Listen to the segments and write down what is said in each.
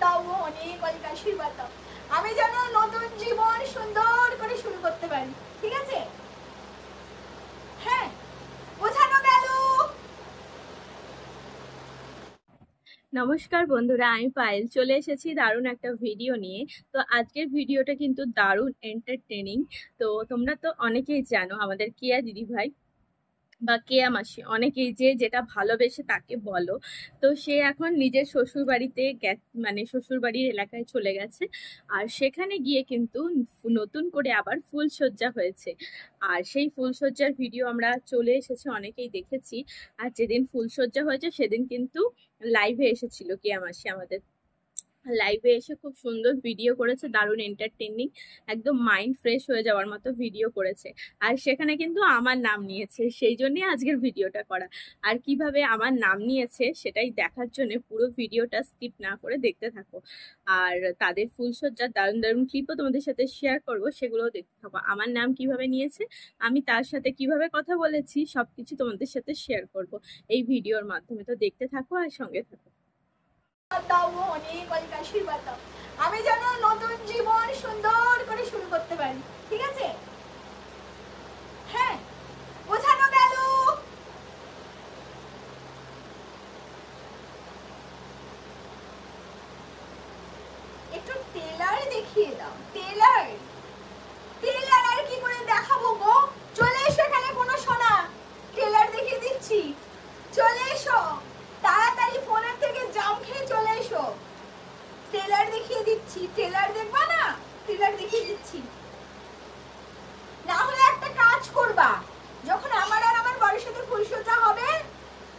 দাও গো, অনেক অনেক আশীর্বাদ দাও, আমি যেন নতুন জীবন সুন্দর করে শুরু করতে পারি। ঠিক আছে? হ্যাঁ, বোঝানো গেল। নমস্কার বন্ধুরা, আমি পায়েল চলে এসেছি দারুণ একটা ভিডিও নিয়ে। তো আজকের ভিডিওটা কিন্তু দারুণ এন্টারটেনিং। তো তোমরা তো অনেকেই জানো আমাদের কেয়া দিদিভাই বা কেয়া মাসি, অনেকেই যে যেটা ভালোবেসে তাকে বলো। তো সে এখন নিজের শ্বশুর বাড়িতে মানে শ্বশুর বাড়ির এলাকায় চলে গেছে। আর সেখানে গিয়ে কিন্তু নতুন করে আবার ফুলসজ্জা হয়েছে। আর সেই ফুলসজ্জার ভিডিও আমরা চলে এসেছে, অনেকেই দেখেছি। আর যেদিন ফুলসজ্জা হয়েছে সেদিন কিন্তু লাইভে এসেছিল কেয়া মাসি আমাদের। লাইভে এসে খুব সুন্দর ভিডিও করেছে, দারুণ এন্টারটেনিং, একদম মাইন্ড ফ্রেশ হয়ে যাওয়ার মতো ভিডিও করেছে। আর সেখানে কিন্তু আমার নাম নিয়েছে, সেই জন্যই আজকের ভিডিওটা করা। আর কিভাবে আমার নাম নিয়েছে সেটাই দেখার জন্য পুরো ভিডিওটা স্কিপ না করে দেখতে থাকো। আর তাদের ফুলসজ্জার দারুণ দারুণ ক্লিপও তোমাদের সাথে শেয়ার করবো, সেগুলোও দেখতে থাকো। আমার নাম কিভাবে নিয়েছে, আমি তার সাথে কিভাবে কথা বলেছি, সবকিছু তোমাদের সাথে শেয়ার করব এই ভিডিওর মাধ্যমে। তো দেখতে থাকো আর সঙ্গে থাকো। দাও গো, অনেক অনেক আশীর্বাদ দাও, আমি যেন নতুন জীবন সুন্দর করে শুরু করতে পারি। ঠিক আছে? হ্যাঁ, বোঝানো গেল। একটু টেলার দেখিয়ে দাও। টেলার টেলার আর কি করে দেখাবো গো? চলে এসো এখানে কোনো সোনা, টেলার দেখিয়ে দিচ্ছি। চলে এসো তাড়াতাড়ি, ফোনের থেকে জাম খেয়ে চলে এসো। টেলার দেখিয়ে দিচ্ছি। টেলার দেখবা না? টেলার দেখিয়ে দিচ্ছি। না হলে একটা কাজ করবা, যখন আমার আর আমার বরের সাথে ফুলসজ্জা হবে,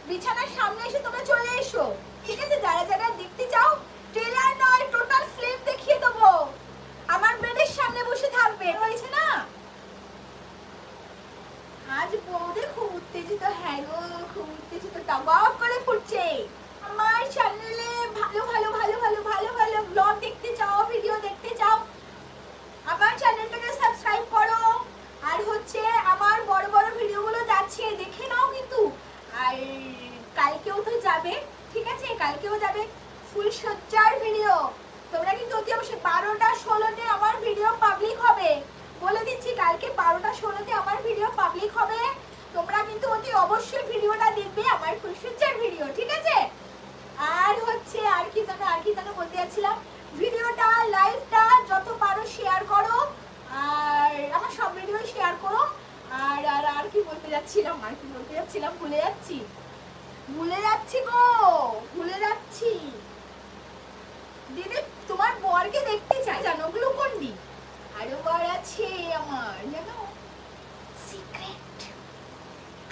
বিছানার সামনে এসে তোমরা চলে এসো। ঠিক আছে? যারা যারা দেখতে চাও, ট্রেলার নয় টোটাল ফিল্ম দেখিয়ে দেবো। আমার বেডের সামনে বসে থাকবে, হয়েছে না? আজ বউরে খুব উত্তেজিত। হ্যাঁ গো, খুব উত্তেজিত, টক করে ফুটছে। আমার চ্যানেলে ভালো ভালো ভালো ভালো ভালো ভালো ব্লগ দেখতে চাও, ভিডিও দেখতে চাও, আমার চ্যানেলটাকে সাবস্ক্রাইব করো। আর হচ্ছে আমার বড় বড় ভিডিওগুলো যাচ্ছে, দেখে নাও কিন্তু। আর কালকেও তো যাবে, ঠিক আছে? কালকেও যাবে ফুলসজ্জার ভিডিও। তোমরা কিন্তু অতি অবশ্যই 12টা 16তে আমার ভিডিও পাবলিক হবে, বলে দিচ্ছি। কালকে 12টা 16তে আমার ভিডিও পাবলিক হবে। তোমরা কিন্তু অতি অবশ্যই ভিডিওটা দেখবে, আমার ফুলসজ্জার ভিডিও। ঠিক আছে? আর হচ্ছে আর কি জানো বলতে যাচ্ছিলাম, ভিডিওটা লাইভটা যত পারো শেয়ার করো, আর আমার সব ভিডিও শেয়ার করো। আর আর আর কি বলতে যাচ্ছিলাম ভুলে যাচ্ছি গো, ভুলে যাচ্ছি। দিদি, তোমার বরকে দেখতে চাই জানো, গ্লুকন্ডি আরো বর আছে আমার, জানো, সিক্রেট,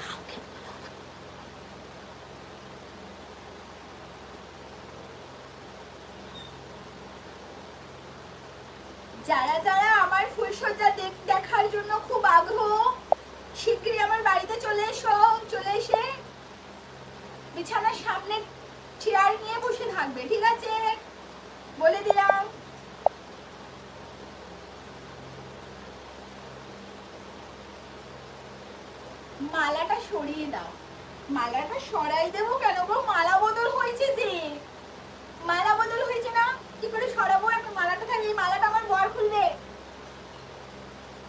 কাউকে বলো না। যারা যারা আমার ফুলসজ্জা দেখার জন্য খুব আগ্রহ, শীঘ্রই আমার বাড়িতে চলে এসো। চলে এসে বিছানার সামনে চেয়ার নিয়ে বসে থাকবে। ঠিক আছে? বলে দিলাম। মালাটা সরিয়ে দাও। মালাটা সরাই দেবো কেন গো? মালা বদল হয়েছে যে, মালা বদল হয়েছে না, কি করে সরাবো? একটা মালাটা থাকে, এই মালাটা আমার বর খুলবে।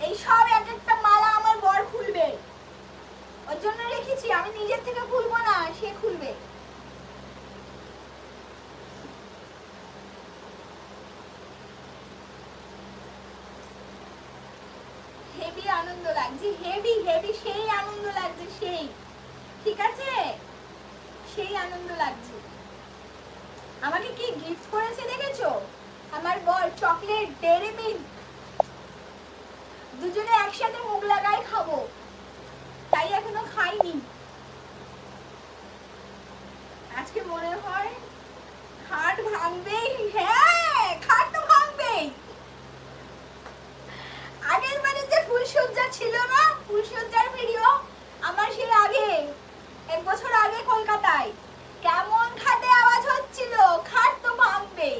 এই সব এক একটা মালা আমার বর খুলবে, ওর জন্য রেখেছি। আমি নিজের থেকে খুলবো না, সে খুলবে। হেভি আনন্দ লাগছে, হেভি হেভি, সেই আনন্দ লাগছে, সেই, ঠিক আছে? সেই আনন্দ লাগছে। আমাকে কি গিফট করেছে দেখেছো? আমার বর চকলেট, ডেয়ারি মিল্ক, দুজনে একসাথে মুখ লাগাই খাবো, তাই এখনো খাইনি। আজকে মনে হয় খাট ভাঙবেই। হ্যাঁ, খাট তো ভাঙবেই। আগের বারে যে ফুলসজ্জা ছিল না, ফুলসজ্জার ভিডিও আমার, সেই আগে 1 বছর আগে কলকাতায়, কেমন খাটে আওয়াজ হচ্ছিল, খাট তো ভাঙবেই।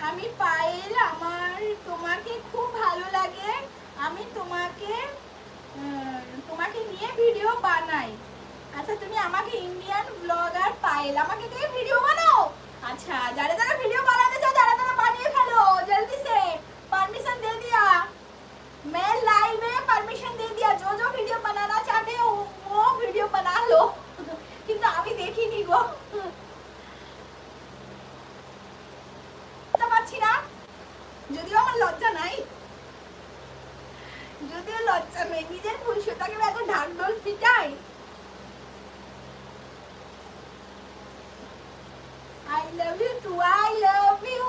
আমি পায়েল, আমার তোমাকে খুব ভালো লাগে, আমি তোমাকে নিয়ে ভিডিও বানাই। আচ্ছা, তুমি আমাকে ইন্ডিয়ান ব্লগার পায়েল, আমাকে কে নিজের ফুল সুতাকে এত ঢাকঢোল পিটাই। I love you too, I love you.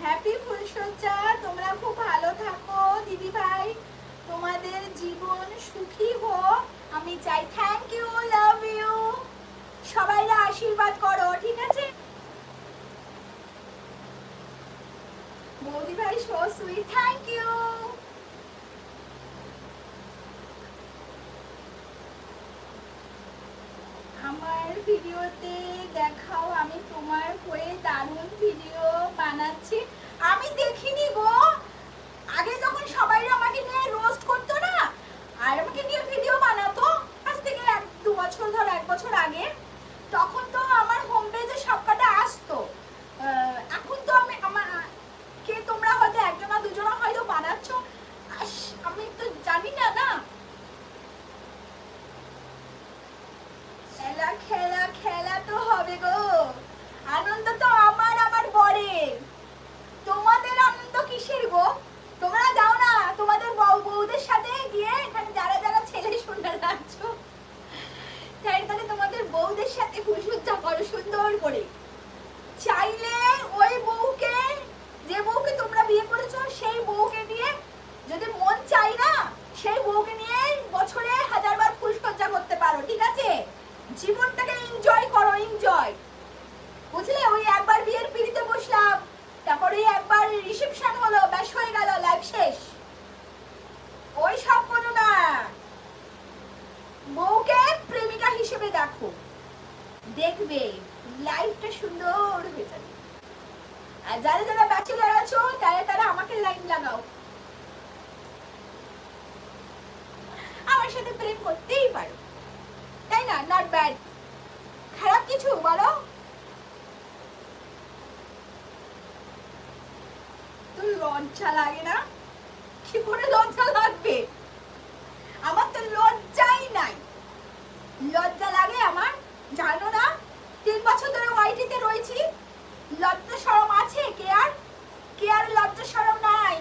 Happy ফুলসজ্জা, তোমরা খুব ভালো থাকো দিদি ভাই, তোমাদের জীবন সুখী হোক আমি চাই। থ্যাংক ইউ, লাভ ইউ, সবাইরা আশীর্বাদ করো, ঠিক আছে? বৌদি ভাই সো সুইট, থ্যাংক ইউ। আমার ভিডিওতে দেখাও, আমি তোমার হয়ে দারুণ ভিডিও বানাচ্ছি। আমি দেখিনি গো, আগে যখন সবাই আমাকে নিয়ে রোস্ট করতো না আর আমাকে নিয়ে ভিডিও বানাতো, আজ থেকে 1-2 বছর, ধর 1 বছর আগে, তখন তো আমার হোম পেজে সবকটা আসতো। এখন তো আমি কে তোমরা হয়তো একজনা দুজনা হয়তো বানাচ্ছ, আমি তো জানি না। না খেলা খেলা খেলা তো হবে গো, আনন্দ তো আমার বরের, তোমাদের আনন্দ কিসের গো? তোমরা যাও না তোমাদের বউদের সাথে গিয়ে, এখানে যারা যারা ছেলে শুনতে আছো তাহলে তোমাদের বউদের সাথে ফুলসজ্জা করো সুন্দর করে। চাইলে ওই বউকে, যে বউকে তোমরা বিয়ে করেছো সেই বউকে নিয়ে, যদি মন চাই না সেই বউকে নিয়ে বছরে 1000 বার ফুলসজ্জা করতে পারো, ঠিক আছে? জীবনটাকে এনজয় করো, এনজয়, বুঝলে? ওই একবার বিয়ের পিড়িতে বসলাম, তারপরে একবার রিসেপশন হলো, ব্যাস হয়ে গেল, লাইফ শেষ। ওই সব করো না, বউকে প্রেমিকা হিসেবে দেখো, দেখবে লাইফটা সুন্দর হয়ে যাবে। আর যারা যারা ব্যাচেলর আছো তারা আমাকে লাইন লাগাও, আমার সাথে প্রেম করতেই পারো, তাই না? নট ব্যাড, খারাপ কিছু বলো? তো লজ্জা লাগে না? কি করে লজ্জা লাগবে? আমার তো লজ্জাই নাই। লজ্জা লাগে আমার, জানো না? 3 বছর ধরে ওয়াইটিতে রয়েছি, লজ্জা শরম আছে? কে আর লজ্জা শরম নাই?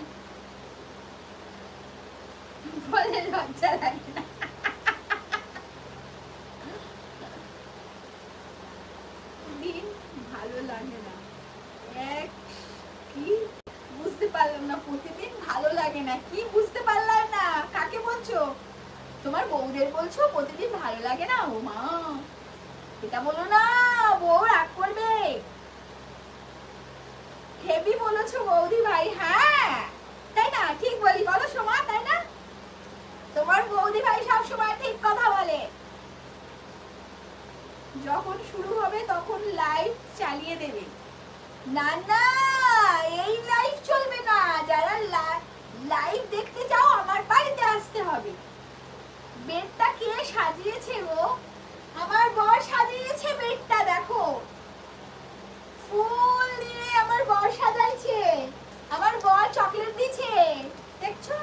বলে লজ্জা লাগে না। দিন ভালো লাগে না, কি বুঝতে পারলাম না, প্রতিদিন ভালো লাগে না, কি বুঝতে পারলাম না? কাকে বলছো? তোমার বউদের বলছো প্রতিদিন ভালো লাগে না? ও মা, এটা বলো না, বউ রাগ করবে। হেভি বলেছো বৌদি ভাই, হ্যাঁ তাই না? ঠিক বলি বলো সোমা, তাই না? তোমার বৌদি ভাই সব সময় ঠিক কথা বলে। যখন শুরু হবে তখন লাইভ চালিয়ে দেবে। না না, এই লাইভ চলবে না, যারা লাইভ দেখতে চাও আমার বাড়িতে আসতে হবে। বেডটা কে সাজিয়েছে গো? আমার বর সাজিয়েছে বেডটা, দেখো ফুল দিয়ে আমার বর সাজাইছে, আমার বর চকলেট দিয়েছে, দেখছো?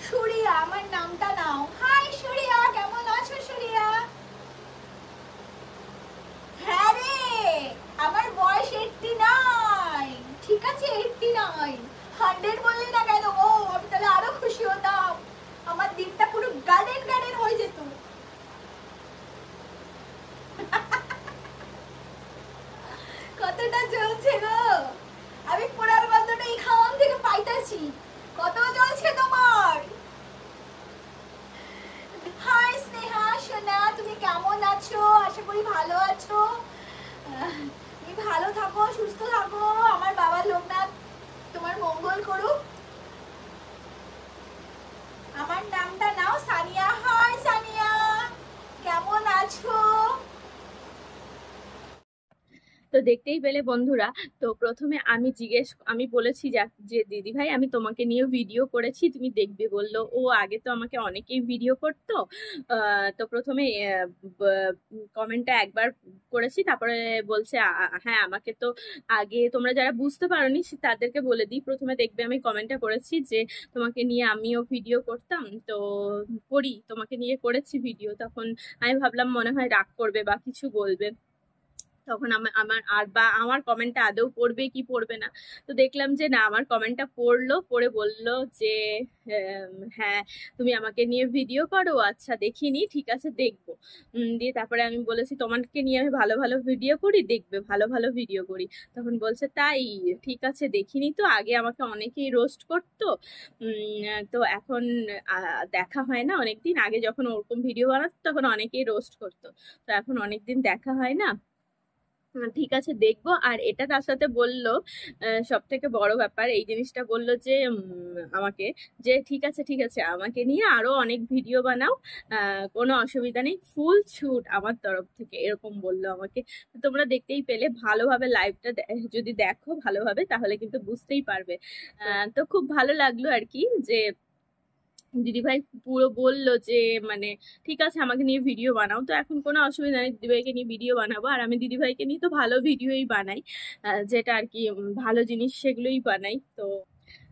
সুরিয়া, আমার নামটা নাও। হাই সুরিয়া, কেমন আছো সুরিয়া? হ্যাঁ রে, আমার বয়স 89, ঠিক আছে? 89, 100 বললি না কেন? ও, আমি তাহলে আরো খুশি হতাম, আমার দিনটা পুরো গার্ডেন গার্ডেন হয়ে যেত। কতটা চলছে গো, আমি পোড়ার গন্ধটা এখান থেকে পাইতাছি। কত চলছে তোমার? হাই স্নেহা সোনা, তুমি কেমন আছো? আশা করি ভালো আছো। তুমি ভালো থাকো, সুস্থ থাকো, আমার বাবা লোকনাথ তোমার মঙ্গল করুক। আমার নামটা নাও, সানিয়া। হাই সানিয়া, কেমন আছো? তো দেখতেই পেলে বন্ধুরা, তো প্রথমে আমি বলেছি যে দিদি ভাই আমি তোমাকে নিয়ে ভিডিও করেছি, তুমি দেখবে বললো। ও আগে তো আমাকে অনেকেই ভিডিও করতো, তো প্রথমে কমেন্টটা একবার করেছি, তারপরে বলছে হ্যাঁ আমাকে তো আগে, তোমরা যারা বুঝতে পারোনি তাদেরকে বলে দিই, প্রথমে দেখবে আমি কমেন্টটা করেছি যে তোমাকে নিয়ে আমিও ভিডিও করতাম, তো তোমাকে নিয়ে করেছি ভিডিও। তখন আমি ভাবলাম মনে হয় রাগ করবে বা কিছু বলবে, তখন আমার আর বা আমার কমেন্টটা আদৌ পড়বে কি পড়বে না। তো দেখলাম যে না, আমার কমেন্টটা পড়লো, পড়ে বলল যে হ্যাঁ তুমি আমাকে নিয়ে ভিডিও করো, আচ্ছা দেখিনি, ঠিক আছে দেখবো। দিয়ে তারপরে আমি বলেছি তোমাকে নিয়ে আমি ভালো ভালো ভিডিও করি, দেখবে ভালো ভালো ভিডিও করি। তখন বলছে তাই, ঠিক আছে দেখিনি, তো আগে আমাকে অনেকেই রোস্ট করতো, তো এখন দেখা হয় না অনেকদিন, আগে যখন ওরকম ভিডিও বানাতো তখন অনেকেই রোস্ট করতো, তো এখন অনেকদিন দেখা হয় না। ঠিক আছে দেখবো। আর এটা তার সাথে বললো সব থেকে বড় ব্যাপার এই জিনিসটা বললো যে আমাকে, যে ঠিক আছে ঠিক আছে আমাকে নিয়ে আরো অনেক ভিডিও বানাও, কোনো অসুবিধা নেই, ফুল ছুট আমার তরফ থেকে, এরকম বললো আমাকে। তো তোমরা দেখতেই পেলে, ভালোভাবে লাইভটা যদি দেখো ভালোভাবে তাহলে কিন্তু বুঝতেই পারবে। তো খুব ভালো লাগলো আর কি, যে দিদিভাই পুরো বললো যে মানে ঠিক আছে আমাকে নিয়ে ভিডিও বানাও। তো এখন কোনো অসুবিধা নেই, দিদিভাইকে নিয়ে ভিডিও বানাবো, আর আমি দিদিভাইকে নিয়ে তো ভালো ভিডিওই বানাই, যেটা আর কি ভালো জিনিস সেগুলোই বানাই। তো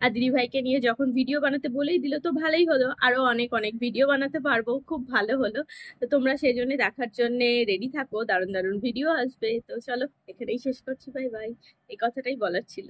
আর দিদিভাইকে নিয়ে যখন ভিডিও বানাতে বলেই দিল তো ভালোই হলো, আরো অনেক অনেক ভিডিও বানাতে পারবো, খুব ভালো হলো। তো তোমরা সেই জন্য দেখার জন্য রেডি থাকো, দারুণ দারুণ ভিডিও আসবে। তো চলো এখানেই শেষ করছি, বাই বাই, এই কথাটাই বলার ছিল।